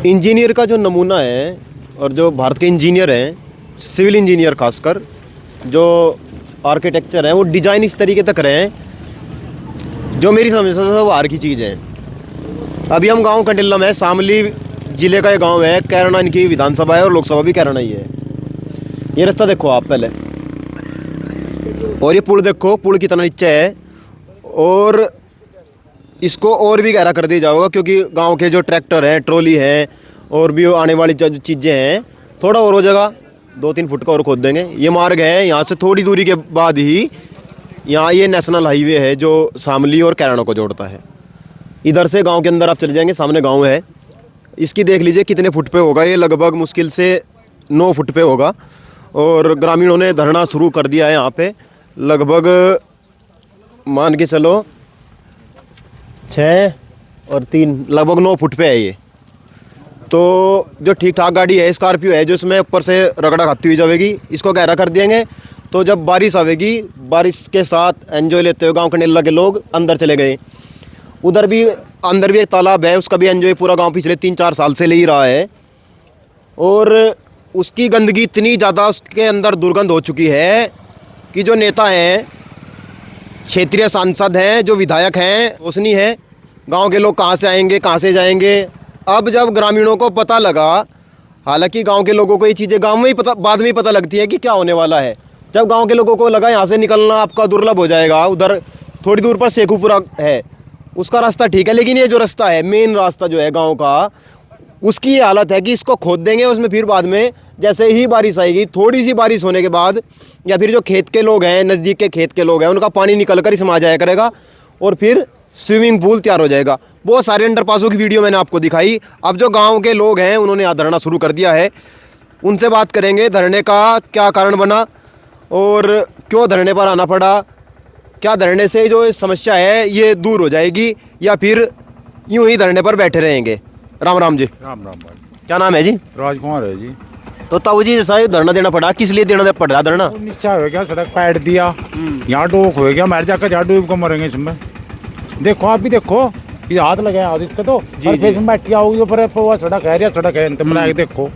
Engineer का जो नमूना है और जो भारत के इंजीनियर हैं, सिविल इंजीनियर खासकर जो आर्किटेक्चर हैं, वो डिज़ाइन इस तरीके तक रहे हैं जो मेरी समझ से वो बाहर की चीज़ है। अभी हम गांव कंडिल्ला में, शामली ज़िले का ये गांव है, कैराना इनकी विधानसभा है और लोकसभा भी कैराना ही है। ये रास्ता देखो आप पहले, और ये पुल देखो, पुल कितना नीचे है, और इसको और भी गहरा कर दिया जाएगा क्योंकि गांव के जो ट्रैक्टर हैं, ट्रॉली हैं और भी आने वाली जो चीज़ें हैं, थोड़ा और हो जाएगा, 2-3 फुट का और खोद देंगे। ये मार्ग है, यहाँ से थोड़ी दूरी के बाद ही यहाँ ये नेशनल हाईवे है जो शामली और कैराना को जोड़ता है। इधर से गांव के अंदर आप चले जाएंगे, सामने गांव है, इसकी देख लीजिए कितने फुट पे होगा। ये लगभग मुश्किल से 9 फुट पे होगा और ग्रामीणों ने धरना शुरू कर दिया है यहाँ पे। लगभग मान के चलो 6 और 3 लगभग 9 फुट पे है ये। तो जो ठीक ठाक गाड़ी है, स्कॉर्पियो है, जो इसमें ऊपर से रगड़ा खाती हुई जाएगी, इसको गहरा कर देंगे। तो जब बारिश आवेगी, बारिश के साथ एंजॉय लेते हुए गांव कंडिल्ला के लोग अंदर चले गए। उधर भी अंदर भी एक तालाब है, उसका भी एंजॉय पूरा गांव पिछले 3-4 साल से ले ही रहा है। और उसकी गंदगी इतनी ज़्यादा, उसके अंदर दुर्गंध हो चुकी है कि जो नेता हैं, क्षेत्रीय सांसद हैं, जो विधायक हैं, रोशनी है, गांव के लोग कहाँ से आएंगे, कहाँ से जाएंगे। अब जब ग्रामीणों को पता लगा, हालांकि गांव के लोगों को ये चीज़ें गांव में ही पता, बाद में ही पता लगती है कि क्या होने वाला है। जब गांव के लोगों को लगा यहाँ से निकलना आपका दुर्लभ हो जाएगा, उधर थोड़ी दूर पर शेखुपुरा है, उसका रास्ता ठीक है, लेकिन ये जो रास्ता है, मेन रास्ता जो है गाँव का, उसकी ये हालत है कि इसको खोद देंगे। उसमें फिर बाद में जैसे ही बारिश आएगी, थोड़ी सी बारिश होने के बाद, या फिर जो खेत के लोग हैं, नज़दीक के खेत के लोग हैं, उनका पानी निकल कर इसमें आ जाया करेगा और फिर स्विमिंग पूल तैयार हो जाएगा। बहुत सारे अंडरपासों की वीडियो मैंने आपको दिखाई। अब जो गांव के लोग हैं, उन्होंने यहाँ धरना शुरू कर दिया है, उनसे बात करेंगे धरने का क्या कारण बना और क्यों धरने पर आना पड़ा, क्या धरने से जो समस्या है ये दूर हो जाएगी या फिर यूँ ही धरने पर बैठे रहेंगे। राम राम जी। राम राम भाई। क्या नाम है जी? राजकुमार है जी। तो ताऊ जी, जैसा ये धरना देना पड़ा, किस लिए देना पड़ रहा धरना? नीचा हो गया, सड़क काट दिया, यहाँ डोक हो गया, मर जाकर यहाँ डूब को मरेंगे इसमें। देखो आप भी देखो, ये हाथ लगे हाथ इसका, तो इसमें बैठी आओगी पर वो सड़क है, सड़क है, बना के देखो,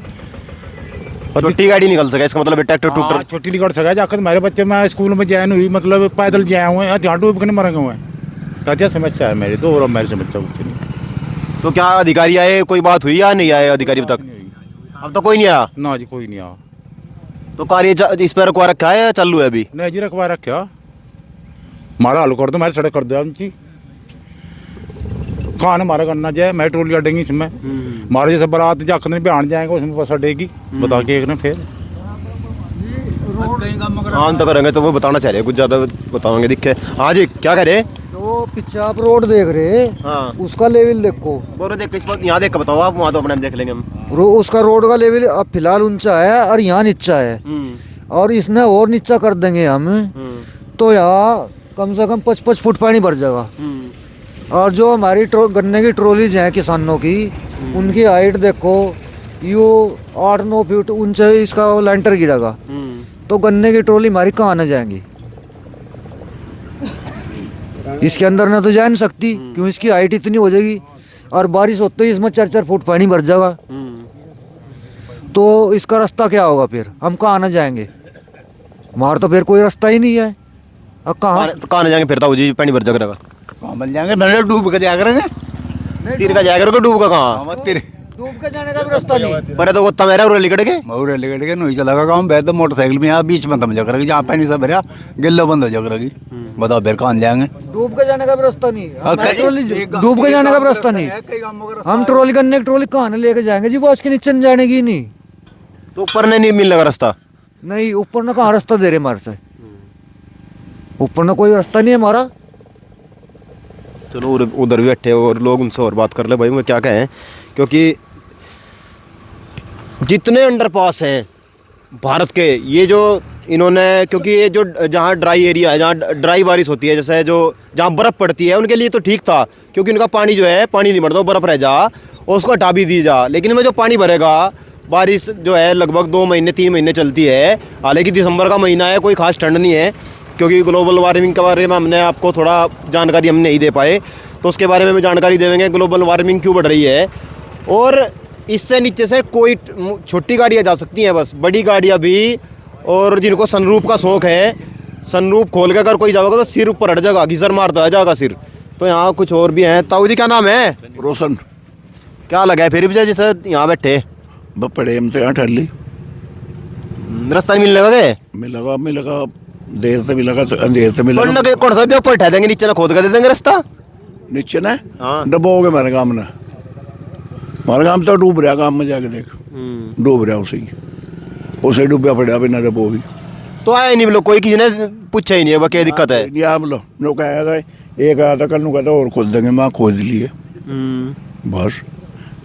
छोटी गाड़ी निकल सके, इसका मतलब ट्रैक्टर टूटर छोटी निकल सका। जाकर मेरे बच्चे मैं स्कूल में ज्वाइन हुई, मतलब पैदल जाए हुए हैं, यहाँ डूब के नहीं मरेंगे हुए हैं। क्या समस्या है मेरी, तो और मेरी समस्या कुछ नहीं। तो क्या अधिकारी आए, कोई बात हुई या नहीं आए अधिकारी अब तक? अब तो कोई नहीं आया ना जी, कोई नहीं आया। तो कार्य इस पर रखवा रखा है या चालू है अभी? नहीं जी, रखवा रखा, हमारा हल कर दो, मेरी सड़क कर दो जी। खान हमारा करना जाए, मैं ट्रोली अडेंगी इसमें, हमारे जैसे बारात जाकर नहीं बिहान जाएंगे, उसमें बस अडेगी, बता के एक ने फिर हाँ तो करेंगे, तो वो बताना चाह रहे कुछ ज़्यादा बताओगे दिखे। हाँ जी, क्या कह रहे? तो पीछे आप रोड देख रहे हैं, हाँ उसका लेवल देखो, बोलो देख, इस बात यहाँ देख के बताओ आप, वहाँ तो अपने देख लेंगे हम। उसका रोड का लेवल अब फिलहाल ऊंचा है और यहाँ नीचा है, और इसने और नीचा कर देंगे हम, तो यहाँ कम से कम 55 फुट पानी भर जाएगा। और जो हमारी गन्ने की ट्रॉलीज हैं किसानों की, उनकी हाइट देखो, यो 8-9 फीट ऊंचा इसका लेंटर गिरेगा, तो गन्ने की ट्रॉली हमारी कहाँ न जाएंगी, इसके अंदर ना तो जा नहीं सकती, क्यों, इसकी हाइट इतनी हो जाएगी। और बारिश होते ही इसमें 4-4 फुट पानी भर जाएगा, तो इसका रास्ता क्या होगा, फिर हम कहाँ ना जाएंगे, हमारा तो फिर कोई रास्ता ही नहीं है। अब कहाँ न जाएंगे फिर? ताऊ जी पानी भर जाएगा, कहाँ मिल जाएंगे, मैंने डूब के जाया करेंगे, तीर का जाएगा, डूब का कहाँ? डूब के जाने का भी रास्ता नहीं। पर तो गोता मेरा उरे लिकड़ के मऊरे लेकर के नहीं चला काम, बैठ मोटरसाइकिल में यहाँ बीच में थम जा करेगी, जहाँ पानी से भरा गिल्ला बंद हो जा करेगी, बताओ फिर कहाँ जाएंगे? डूब के जाने का भी रास्ता नहीं, डूब के जाने का भी रास्ता नहीं। हम ट्रॉली गन्ने की ट्रॉली कहाँ न लेके जाएंगे जी, बॉस के नीचे न जाने की नहीं। तो ऊपर नहीं मिल लगा रास्ता? नहीं, ऊपर ना कहाँ रास्ता दे रहे हमारे से, ऊपर ना कोई रास्ता नहीं है हमारा। चलो उधर भी बैठे और लोग, उनसे और बात कर ले भाई, मैं क्या कहें, क्योंकि जितने अंडरपास हैं भारत के, ये जो इन्होंने, क्योंकि ये जो जहाँ ड्राई एरिया है, जहाँ ड्राई बारिश होती है, जैसे जो जहाँ बर्फ़ पड़ती है, उनके लिए तो ठीक था, क्योंकि उनका पानी जो है, पानी नहीं भरता, बर्फ़ रह जा और उसको हटा भी दी जा। लेकिन में जो पानी भरेगा, बारिश जो है लगभग 2 महीने 3 महीने चलती है, हालांकि दिसंबर का महीना है, कोई खास ठंड नहीं है, क्योंकि ग्लोबल वार्मिंग के बारे में हमने आपको थोड़ा जानकारी हम नहीं दे पाए, तो उसके बारे में जानकारी देंगे, ग्लोबल वार्मिंग क्यों बढ़ रही है। और इससे नीचे से कोई छोटी गाड़ियाँ जा सकती हैं बस, बड़ी गाड़ियाँ भी। और जिनको सनरूफ का शौक है, सनरूफ खोल के अगर कोई जाएगा तो सिर ऊपर हट जाएगा, घिसर मारता आ जाएगा सिर। तो यहाँ कुछ और भी हैं। ताऊ जी क्या नाम है? रोशन क्या लगा है फिर भी जैसे यहाँ बैठे बड़े हम तो यहाँ ठहर ली रास्ता नहीं मिलने लगे? मिलेगा देर से मिलेगा अंधेर से मिलेगा। कौन सा भी ऊपर ठहर देंगे, नीचे ना खोद कर दे देंगे रास्ता। नीचे ना हाँ। डबोगे मेरे गाँव में, हमारे गाँव तो डूब रहा, गाँव में जाके देख डूब रहा उसे डूबा पड़ा बिना डबो भी। तो आए नहीं लोग, कोई किसी ने पूछा ही नहीं है क्या दिक्कत है? नहीं आप लोग आया एक आया था कल नु कहता और खोद देंगे, मैं खोद लिए बस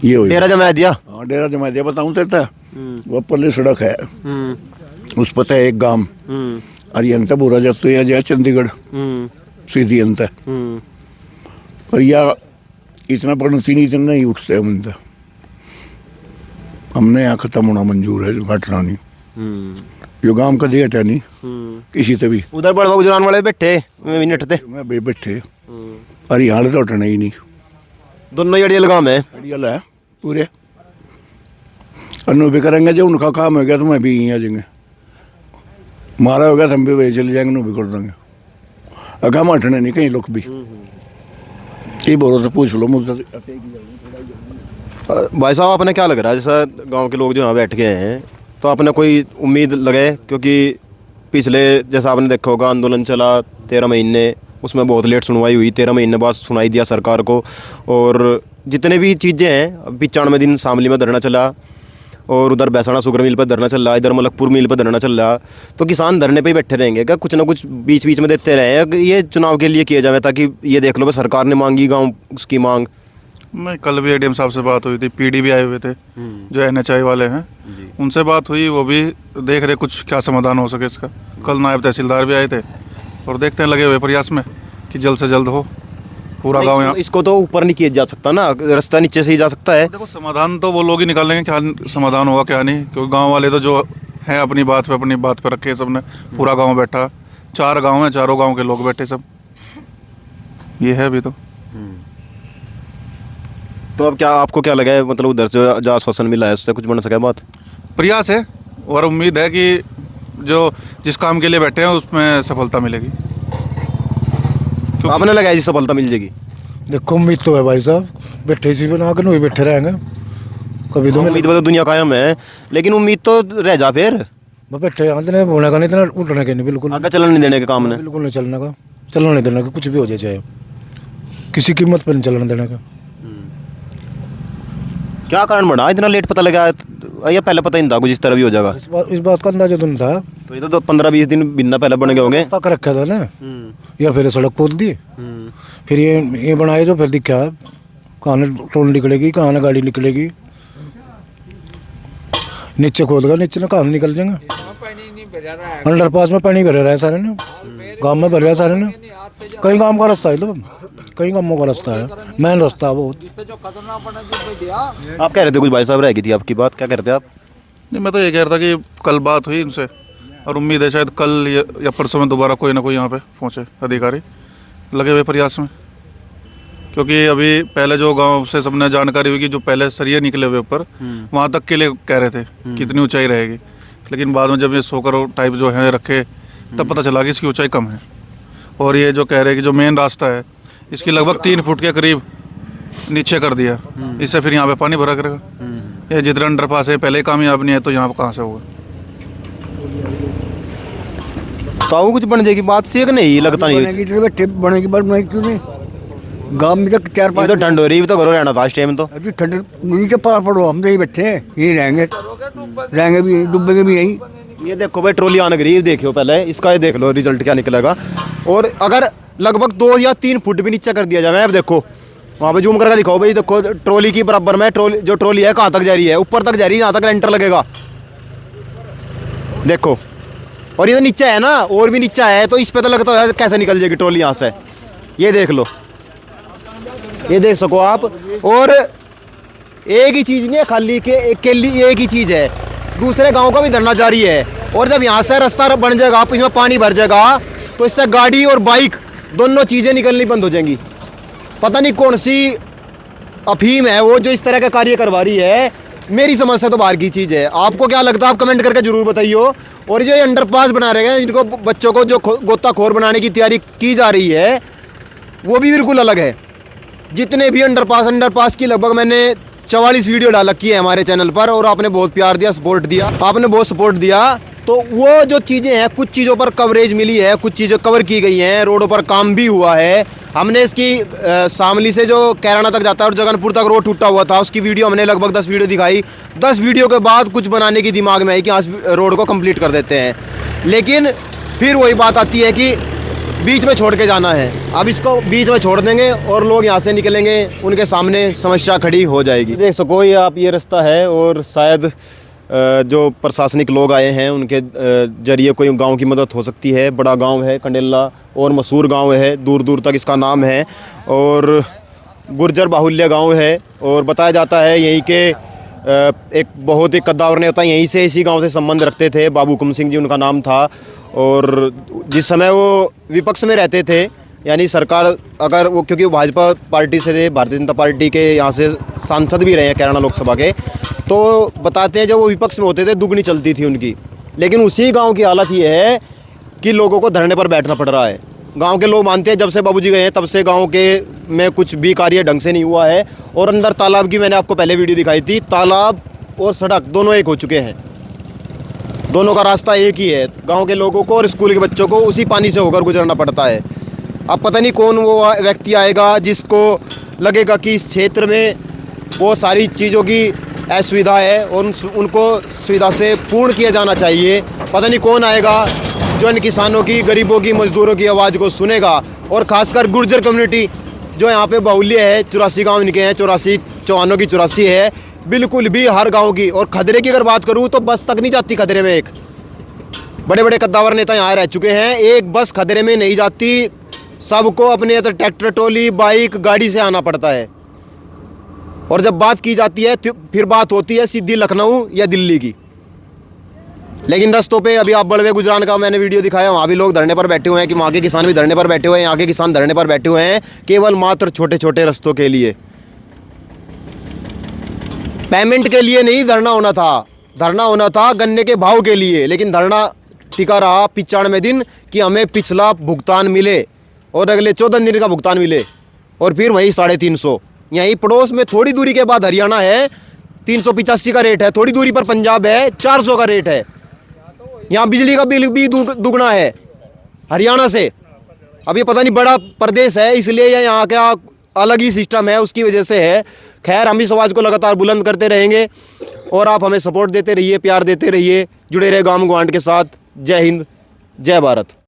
ये हो डेरा जमा दिया। हाँ डेरा जमा दिया। बताऊँ तेरा वो पल्ली सड़क है उस पता है एक गांव अरियंता बुरा जाते या जाए चंडीगढ़ सीधी अंत पर या इतना पढ़ती नहीं इतना नहीं उठते हम तो। हमने यहाँ खत्म होना मंजूर है, घटना नहीं जो गांव का दे हटा नहीं किसी से भी। उधर बड़वा गुजरान वाले बैठे मिनट थे मैं बैठे और यहाँ तो हटना ही नहीं। दोनों ही अड़ियल गाँव है, अड़ियल है पूरे। अनु भी करेंगे जो उनका काम हो गया तो मैं भी यहीं आ जाएंगे, मारा हो गया तो हम भी वही चले जाएंगे, नु भी कर देंगे। अगर हम हटने नहीं कहीं लोग भी ये बोलो तो पूछ लो मुझसे। भाई साहब आपने क्या लग रहा है जैसा गांव के लोग जो यहाँ बैठ गए हैं, तो आपने कोई उम्मीद लगे? क्योंकि पिछले जैसा आपने देखा होगा आंदोलन चला 13 महीने, उसमें बहुत लेट सुनवाई हुई, 13 महीने बाद सुनाई दिया सरकार को। और जितने भी चीज़ें हैं, 95 दिन शामली में धरना चला और उधर बैसाना शुगर मिल पर धरना चल रहा, इधर मलकपुर मिल पर धरना चल रहा। तो किसान धरने पे ही बैठे रहेंगे क्या? कुछ ना कुछ बीच बीच में देते रहे, ये चुनाव के लिए किया जाए ताकि ये देख लो भाई सरकार ने मांगी गाँव उसकी मांग। मैं कल भी एडीएम साहब से बात हुई थी, पीडी भी आए हुए थे जो एनएचआई वाले हैं, उनसे बात हुई, वो भी देख रहे कुछ क्या समाधान हो सके इसका। कल नायब तहसीलदार भी आए थे और देखते हैं लगे हुए प्रयास में कि जल्द से जल्द हो पूरा गांव। यहाँ इसको तो ऊपर नहीं किया जा सकता ना, रास्ता नीचे से ही जा सकता है। देखो समाधान तो वो लोग ही निकालेंगे, क्या समाधान होगा क्या नहीं, क्योंकि गांव वाले तो जो हैं अपनी बात पे रखे, सबने पूरा गांव बैठा, 4 गांव हैं, चारों गांव के लोग बैठे सब, ये है अभी तो। तो अब क्या आपको क्या लगा है, मतलब उधर से जो आश्वासन मिला है उससे कुछ बन सके बात? प्रयास है और उम्मीद है कि जो जिस काम के लिए बैठे हैं उसमें सफलता मिलेगी। आपने लगाया जी सफलता मिल जाएगी? देखो उम्मीद तो है भाई साहब, बैठे इसी बना के नहीं बैठे रहेंगे कभी तो। उम्मीद तो दुनिया कायम है, लेकिन उम्मीद तो रह जा फिर। मैं बैठे यहाँ से होने का नहीं, इतना उठने के नहीं, बिल्कुल आगे चलन नहीं देने का काम ने, बिल्कुल नहीं चलने का, चलने नहीं देने का, कुछ भी हो जाए चाहे किसी कीमत पर नहीं चलने देने का। क्या कारण बना इतना लेट पता लगा? या पहले पता ही नहीं था कुछ इस तरह भी हो जाएगा? इस बात का अंदाजा तो नहीं था। तो ये तो 15-20 दिन बिना पहले बन गए होंगे। तक रखा था ना, या फिर सड़क खोल दी, फिर ये बनाए जो फिर दिखा कहाँ न टोल निकलेगी, कहाँ न गाड़ी निकलेगी, नीचे खोद गया, नीचे ना कहाँ निकल जाएंगे। अंडरपास में पानी भरे रहा है सारे ने, गाँव में भर रहा है सारे ने, कई गाँव का रास्ता है, तो कई गाँवों का रास्ता है, मेन रास्ता है बहुत। आप कह रहे थे कुछ भाई साहब, रह गई थी आपकी बात, क्या कह रहे थे आप? नहीं, मैं तो ये कह रहा था कि कल बात हुई इनसे और उम्मीद है शायद कल या परसों में दोबारा कोई ना कोई यहाँ पे पहुँचे अधिकारी, लगे हुए प्रयास में। क्योंकि अभी पहले जो गांव से सबने जानकारी हुई कि जो पहले सरिये निकले हुए ऊपर, वहाँ तक के लिए कह रहे थे कितनी ऊंचाई रहेगी, लेकिन बाद में जब ये सोकर टाइप जो है रखे तब पता चला कि इसकी ऊंचाई कम है। और ये जो कह रहे हैं कि जो मेन रास्ता है इसकी लगभग 3 फुट के करीब नीचे कर दिया, इससे फिर यहाँ पे पानी भरा करेगा। ये जितने अंडरपास है पहले ही कामयाब नहीं है तो यहाँ पर कहाँ से होगा? तो कुछ बन जाएगी बात से, नहीं लगता नहीं बनेगी बात नहीं, क्यों नहीं? गाँव में तक 4-5 तो ठंड हो रही, तो घरों रहना था इस टाइम। तो अभी ठंड नीचे पास पड़ो, हम तो यही बैठे हैं, यही रहेंगे भी, डूबेंगे भी यही। ये देखो भाई ट्रॉली आने गई, देखो पहले इसका, ये देख लो रिजल्ट क्या निकलेगा। और अगर लगभग 2 या 3 फुट भी नीचे कर दिया जाए, अब देखो वहाँ पे जूम करके दिखाओ भाई, देखो ट्रॉली की बराबर में ट्रॉली है, कहाँ तक जा रही है? ऊपर तक जा रही है, यहाँ तक लेंटर लगेगा, देखो। और ये तो नीचे है ना, और भी नीचे है, तो इस पे तो लगता है कैसे निकल जाएगी ट्रॉली यहाँ से। ये देख लो, ये देख सको आप। और एक ही चीज़ नहीं है खाली के लिए, एक ही चीज़ है, दूसरे गांव का भी धरना जारी है। और जब यहाँ से रास्ता बन जाएगा, इसमें पानी भर जाएगा, तो इससे गाड़ी और बाइक दोनों चीज़ें निकलनी बंद हो जाएंगी। पता नहीं कौन सी अफीम है वो जो इस तरह का कार्य करवा रही है मेरी समझ से तो बाहर की चीज़ है। आपको क्या लगता है, आप कमेंट करके जरूर बताइए। और जो ये अंडरपास बना रहे हैं, इनको बच्चों को जो गोताखोर बनाने की तैयारी की जा रही है, वो भी बिल्कुल अलग है। जितने भी अंडरपास की लगभग मैंने 44 वीडियो डाल रखी है हमारे चैनल पर, और आपने बहुत प्यार दिया, सपोर्ट दिया, आपने बहुत सपोर्ट दिया। तो वो जो चीज़ें हैं, कुछ चीज़ों पर कवरेज मिली है, कुछ चीज़ें कवर की गई हैं, रोडों पर काम भी हुआ है। हमने इसकी शामली से जो कैराना तक जाता है और जगनपुर तक रोड टूटा हुआ था, उसकी वीडियो हमने लगभग 10 वीडियो दिखाई। 10 वीडियो के बाद कुछ बनाने की दिमाग में आई कि आज रोड को कंप्लीट कर देते हैं, लेकिन फिर वही बात आती है कि बीच में छोड़ के जाना है। अब इसको बीच में छोड़ देंगे और लोग यहाँ से निकलेंगे, उनके सामने समस्या खड़ी हो जाएगी। देख सको ये आप, ये रास्ता है, और शायद जो प्रशासनिक लोग आए हैं उनके जरिए कोई गांव की मदद हो सकती है। बड़ा गांव है कंडेला, और मशहूर गांव है, दूर दूर तक इसका नाम है, और गुर्जर बाहुल्य गांव है। और बताया जाता है यहीं के एक बहुत ही कद्दावर नेता यहीं से, इसी गांव से संबंध रखते थे, बाबू हुकुम सिंह जी उनका नाम था। और जिस समय वो विपक्ष में रहते थे, यानी सरकार अगर वो, क्योंकि वो भाजपा पार्टी से थे, भारतीय जनता पार्टी के यहाँ से सांसद भी रहे हैं कैराना लोकसभा के, तो बताते हैं जब वो विपक्ष में होते थे दुगनी चलती थी उनकी। लेकिन उसी गांव की हालत ये है कि लोगों को धरने पर बैठना पड़ रहा है। गांव के लोग मानते हैं जब से बाबूजी गए हैं तब से गांव के में कुछ भी कार्य ढंग से नहीं हुआ है। और अंदर तालाब की मैंने आपको पहले वीडियो दिखाई थी, तालाब और सड़क दोनों एक हो चुके हैं, दोनों का रास्ता एक ही है। गांव के लोगों को और स्कूल के बच्चों को उसी पानी से होकर गुजरना पड़ता है। अब पता नहीं कौन वो व्यक्ति आएगा जिसको लगेगा कि इस क्षेत्र में वो सारी चीज़ों की असुविधा है और उनको सुविधा से पूर्ण किया जाना चाहिए। पता नहीं कौन आएगा जो इन किसानों की, गरीबों की, मजदूरों की आवाज़ को सुनेगा। और ख़ासकर गुर्जर कम्युनिटी जो यहाँ पे बाहुल्य है, 84 गाँव इनके हैं, 84 चौहानों की 84 है, बिल्कुल भी हर गांव की। और खदरे की अगर बात करूं तो बस तक नहीं जाती खदरे में। एक बड़े बड़े कद्दावर नेता यहाँ रह चुके हैं, एक बस खदरे में नहीं जाती, सबको अपने तो ट्रैक्टर, ट्रॉली, बाइक, गाड़ी से आना पड़ता है। और जब बात की जाती है फिर बात होती है सीधी लखनऊ या दिल्ली की। लेकिन रस्तों पे अभी आप बड़वे गुजरान का मैंने वीडियो दिखाया, वहाँ भी लोग धरने पर बैठे हुए हैं, कि वहाँ के किसान भी धरने पर बैठे हुए हैं, यहाँ के किसान धरने पर बैठे हुए हैं, केवल मात्र छोटे छोटे रस्तों के लिए। पेमेंट के लिए नहीं धरना होना था, धरना होना था गन्ने के भाव के लिए। लेकिन धरना टिका रहा 95 दिन कि हमें पिछला भुगतान मिले और अगले 14 दिन का भुगतान मिले, और फिर वही 350। यहीं पड़ोस में थोड़ी दूरी के बाद हरियाणा है, 385 का रेट है, थोड़ी दूरी पर पंजाब है, 400 का रेट है। यहाँ बिजली का बिल भी दुगना है हरियाणा से। अब ये पता नहीं बड़ा प्रदेश है इसलिए या यहाँ का अलग ही सिस्टम है, उसकी वजह से है। खैर, हम इस आवाज़ को लगातार बुलंद करते रहेंगे और आप हमें सपोर्ट देते रहिए, प्यार देते रहिए, जुड़े रहे गांव गवांड के साथ। जय हिंद, जय भारत।